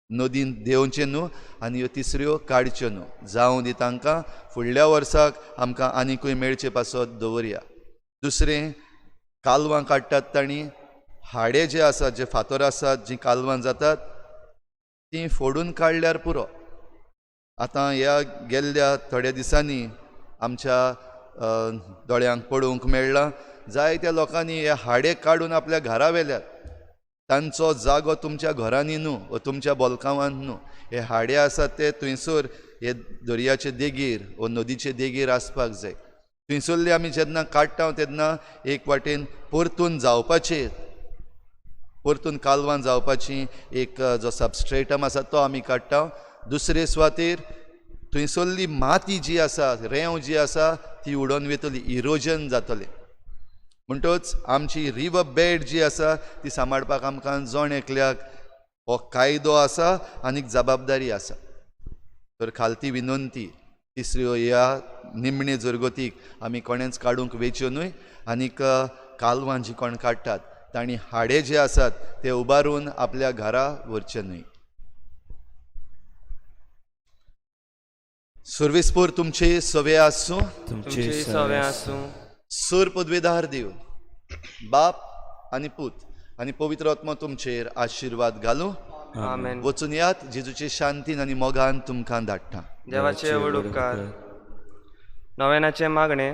नदीन देंवचें न्हू आनी ह्यो तिसऱ्यो काडच्यो न्हू. जावं दी तांकां, फुडल्या वर्साक आमकां आनिकूय मेळचे पासत दवरया. दुसरें, कालवां काडटात तांणी हाडे जे आसात, जे फातर आसात, जीं कालवां जातात तीं फोडून काडल्यार पुरो. आतां ह्या गेल्ल्या थोड्या दिसांनी आमच्या दोळ्यांक पळोवंक मेळ्ळां जायत्या लोकांनी हे हाडे काडून आपल्या घरा व्हेल्यात. तांचो जागो तुमच्या घरांनी न्हू वा तुमच्या बॉलकावांत न्हू. हे हाडे आसात ते थंयसर हे दर्याचे देगेर वा नदीचे देगेर आसपाक जाय. थंयसरले आमी जेन्ना काडटा तेन्ना एक वाटेन परतून जावपाचेर, परतून कालवां जावपाची एक जो सबस्ट्रेटम आसा तो आमी काडटा. दुसरे सुवातेर थंयसरली माती जी आसा, रेंव जी आसा ती उडोवन वयतली, इरोजन जातलें. म्हणटच आमची रिवर बेड जी आसा ती सांबाळपाक आमकां जोण एकल्याक हो कायदो आसा आनीक जबाबदारी आसा. तर खालती विनंती, तिसऱ्यो ह्या निमणे जरगतीक आमी कोणेंच काडूंक वेच्यो न्हय आनीक कालवां जीं कोण काडटात तांणी हाडे जे आसात ते उबारून आपल्या घरा व्हरचे न्हय. सर्वेस्पोर तुमचे सवे आसूं. तुमची सवे आसूं. सूर पदवेदार देव बाप आनी पूत आनी पवित्र आत्मा तुमचेर आशिर्वाद घालूं. आमेन. वचून यात जेजूचे शांतीन आनी मोगान तुमकां धाडटा. देवाचे व्हड उपकार. नव्यानाचे मागणे.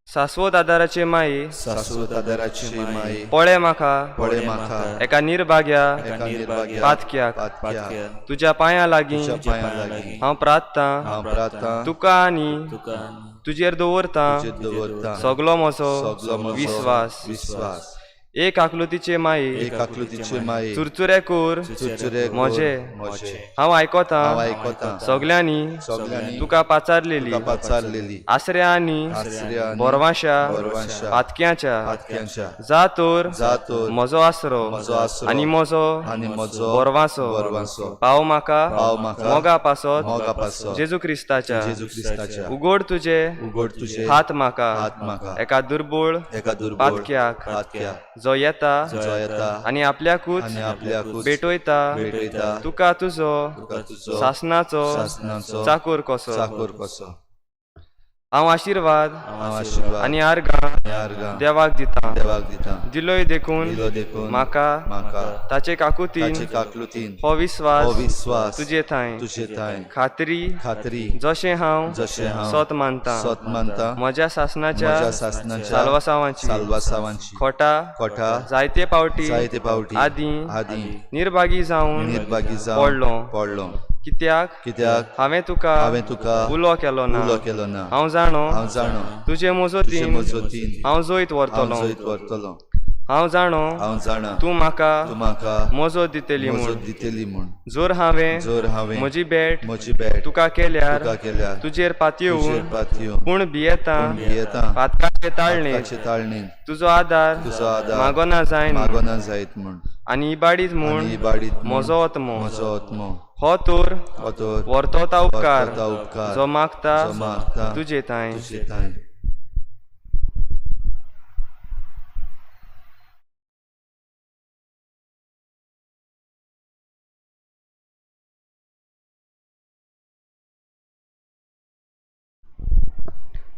शाश्वत आदाराचे माई शाश्वत आदाराची माई पळे म्हाका पळे म्हाका एका निर्भाग्या एका निर्भाग्या पातक्याक पातक्या तुज्या पांयां लागीं तुज्या पांयां लागीं हांव प्रार्थना हांव प्रार्थना तुका आनी तुका आनी तुजेर दवरता तुजेर दवरता सगलो म्हजो सगलो म्हजो विश्वास. विश्वास. एक आकृतीचे माई एक आकृतीचे माई चुरचुरे कूर चुरचुरे म्हजे म्हजे हांव आयकोता हांव आयकोता सगल्यांनी सगल्यांनी तुका पाचारलेली तुका पाचारलेली आसऱ्या आनी आसऱ्या आनी बोरवांशा बोरवांशा पातक्याच्या पातक्यांच्या जा तर जातोर म्हजो आसरो म्हजो आसरो आनी म्हजो आनी म्हजो बोरवांसो बोरवांसो पाव म्हाका पाव म्हाका मोगा पासत मोगा पासत जेजू क्रिस्ताच्या जेजू क्रिस्ताच्या उगोड तुजे उगड तुजे हात म्हाका हात म्हाका एका दुर्बळ एका दुर्बळ पातक्याक पातक्याक जो येता जो येता आनी आपल्याकूच आनी आपल्याकूच भेटोयता भेटयता तुका तुजो तुका तुजो शासनाचो शासनाचो चाकूर कसो चाकोर कसो हांव आशिर्वाद हांव आशिर्वाद आनी आर्गां यारगा देवाक दिता देवाक दिता. दिलोय देखून दिलो देखून म्हाका म्हाका ताचे काकुतीन ताचे काकलुतीन हो विश्वास हो विश्वास तुजे थंय तुजे थंय खात्री खात्री जशें हांव जशें हांव सत मानता सत मानता म्हज्या शासनाच्या म्हज्या शासनाच्या साल्वासावांची साल्वासावांची खोटा खोटा जायते पावटी जायते पावटी आदीं आदीं निर्भागी जावन निर्भागी जावन पडलो. कित्याक हांवें तुका उलो केलो ना. उलो केलो ना. हांव जाणो हांव जाणो तुजे मजतीन मजतीन हांव जोयत हांव व्हरतलो. जैत व्हरतलो. हांव जाणो हांव जाणा तूं म्हाका तूं म्हाका मजत दितली मजत म्हूण. दितली म्हूण. जोर हांवें जर हांवें म्हजी भेट म्हजी भेट तुका केल्यार तुका केल्यार तुजेर पातयेवून तुजेर पातयो पूण भियेता भियेता पातकाचे ताळणे ताचे ताळणेन तुजो आदार तुजो आदार मागोना जायन मागोना जायत म्हूण. आनी इबाडीत म्हूण आनी इबाडीत म्हजो आत्मो म्हजो आत्मो हो तर ओतोर वर्तवता उपकार वर्तवता उपकार जो मागता जो मागता तुजे थंय. तुजे थंय.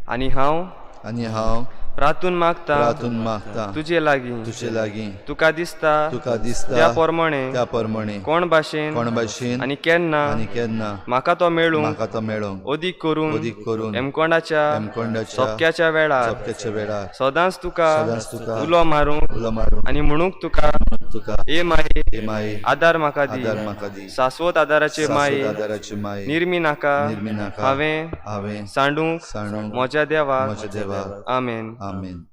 आनी हांव प्रार्थून मागता तुजे लागीं तुजे लागीं तुका दिसता त्या प्रमाणे कोण भाशेन आनी केन्ना म्हाका तो मेळूंक ओदीक करून एमकोंडाच्या सोपक्याच्या वेळार सदांच तुका उलो मारूंक आनी म्हणूंक तुका ए माये आदार म्हाका दी. शाश्वत आदाराचे माये निर्मी नाका हांवें सांडूंक म्हज्या देवाक. आमेन. आमेन.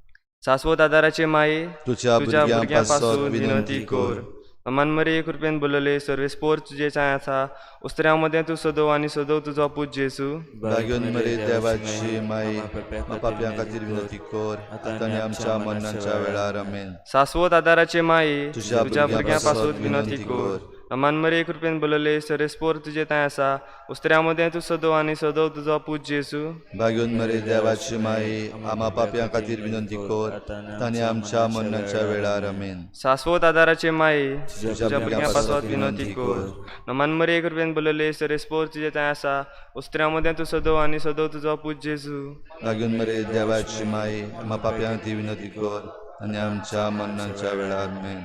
शाश्वत आदाराचे माये तुझ्या भुरग्यां पासून विनंती कर. मनमरे कृपेन बोलले सर्वेस्पोर तुजे चाय आसा उस्त्र्यां मदें तूं सदव आनी सदव तुजो पूज जेसू. भाग्योन मरे देवाची माई पाप्यां खातीर विनंती कर आतां आमच्या मरणाच्या वेळार. आमेन. शाश्वत आदाराचे माये तुझ्या भुरग्यां पासून विनंती कर. मनमरे कृपेन बोलले सर्वेस्पोर तुजे थंय आसा उस्त्र्यां मदें तूं सदव आनी सदव तुजो पूज जेसू. भाग्योन मरे देवाची माई आम्हा पाप्यां खातीर विनंती कर आतां आमच्या मरणाच्या वेळार. आमेन. शाश्वत आदाराचे माये तुझ्या भुरग्यां पासून विनंती कर. मनमरे कृपेन बोलले सर्वेस्पोर तुजे थंय आसा उस्त्र्यां मदें तूं सदव आनी सदव तुजो पूज जेसू. भाग्योन मरे देवाची माई आम्हा पाप्यां खातीर विनंती कर आनी आमच्या मरणाच्या वेळार. आमेन.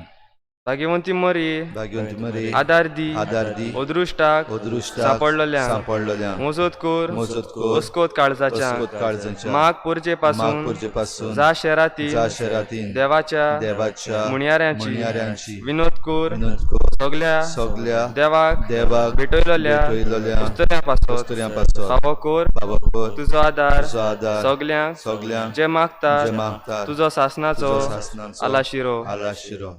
भाग्यवंती मरी आदार दी ओदृश्टाक सापडलेल्या मोजत कोर ओस्कोत काळजाच्या माग पोरचे पासून जा शेरातीन देवाच्या मुणयाऱ्यांची विनोद कोर सगल्या देवाक भेटयलेल्या उस्तऱ्यां पासून फावो कोर तुजो आदार सगल्यांक जे मागता तुजो शासनाचो आलाशिरो.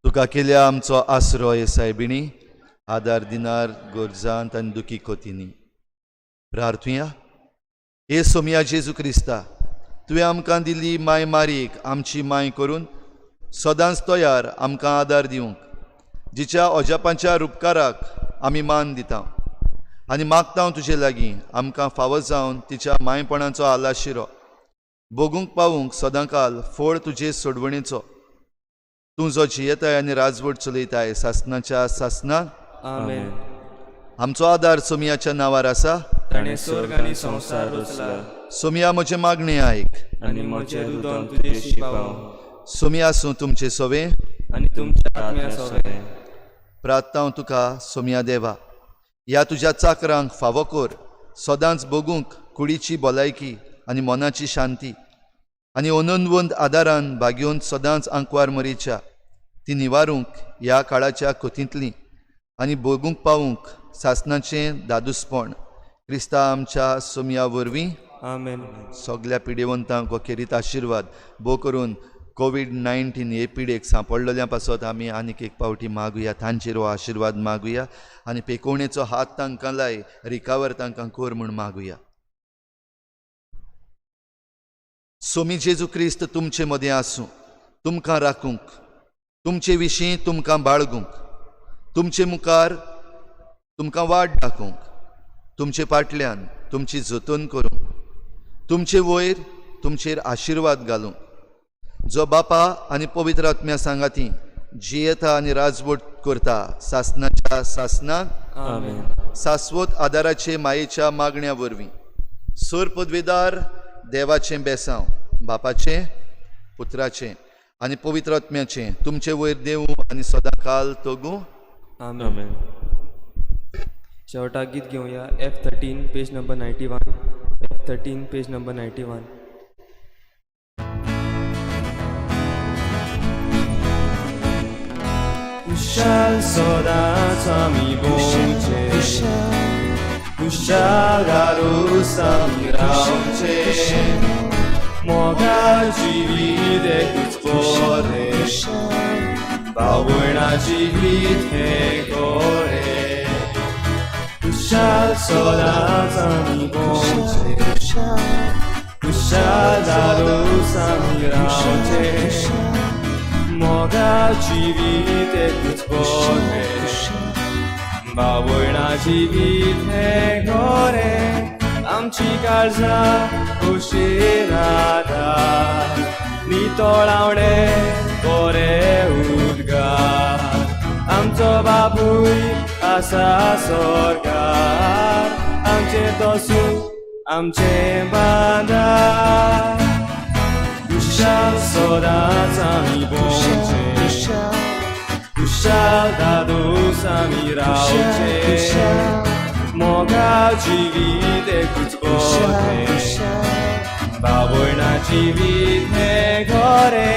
तुका केल्या आमचो आसरो हे सायबिणी आदार दिनार गोरजांत आनी दुखी कोतींनी. प्रार्थुया. हे सोमिया जेजू क्रिस्ता तुवें आमकां दिल्ली माय मारीक आमची माय करून सदांच तयार आमकां आदार दिवंक जिच्या अजापांच्या उपकाराक आमी मान दिता आनी मागता तुजे लागीं आमकां फावो जावन तिच्या मायपणाचो आलाशिरो बोगूंक पावूंक सदांकाल फोड तुजे सोडवणेचो तूं जो जियेताय आनी राजवट चलयताय सासनाच्या सासनाक आमेन. आमचो आदार सोमियाच्या नांवार आसा ताणें स्वर्ग आनी संवसार रचला सोमिया म्हजें मागणें आयक आनी म्हजें रुदन तुजेशी पावो सोमिया आसूं तुमचे सोवे आनी तुमच्या आत्म्या सोवे. प्रार्थना तुका सोमिया देवा ह्या तुज्या चाकरांक फावो कर सदांच बोगूंक कुडीची भलायकी आनी मनाची शांती आनी ओनंदवंत आदारान भाग्योन सदांच आंकवार मरीच्या ती निवारूंक ह्या काळाच्या कोतींतली आनी बोगूंक पावूंक सासनाचें दादूसपण क्रिस्ता आमच्या सोमिया वरवीं आमेन. सगल्या पिडेवंतांक अखेरीत आशिर्वाद भोव करून कोविड-19 हे पिडेक सांपडलेल्या पासत आमी आनीक एक पावटी मागुया तांचेर हो आशिर्वाद मागुया आनी पेकोवणेचो हात तांकां लाय रिकावर तांकां कोर म्हूण मागुया. सोमी जेजू क्रिस्त तुमचे मदें आसूं तुमकां राखूंक तुमचे विशीं तुमकां बाळगूंक तुमचे मुखार तुमकां वाट दाखोवंक तुमचे फाटल्यान तुमची जतन करूंक तुमचे वयर तुमचेर आशिर्वाद घालूंक जो बापा आनी पवित्र आत्म्या सांगाती जियेता आनी राजवट करता सासनाच्या सासनाक आमेन. सासवत आदाराचे मायेच्या मागण्या वरवीं सर पदवेदार देवाचें बेसांव बापाचें पुत्राचें आनी पवित्र आत्म्याचें तुमचे वयर देवूं आनी सदांकाल तोगूं आमेन. शेवटाक गीत घेवया F13 page number 91. F13 page number 91. Kushal सदांच आमी भोंवचे कुशाल घालूस आमी रावचे मोगाळ जिवीत एकूच बरें भावणा जिवीत हे गोडे कुशाल सदांच आमी भोंवचे कुशाल घालूस आमी रावचे मोगाळ जिवीत एकूच बरें भावणा जिवीत हे गोडे आमची काळजां उशीर आदार नितोळावणे बरे उदगार आमचो बापूय आसा स्वर्गार आमचे तोसू आमचे बांदार कुशाल सदांच आमी भोंवचे कुशाल दादूस आमी रावचे मोगाळ जिवीत एकूच बरें भावणा जिवीत हे गोडे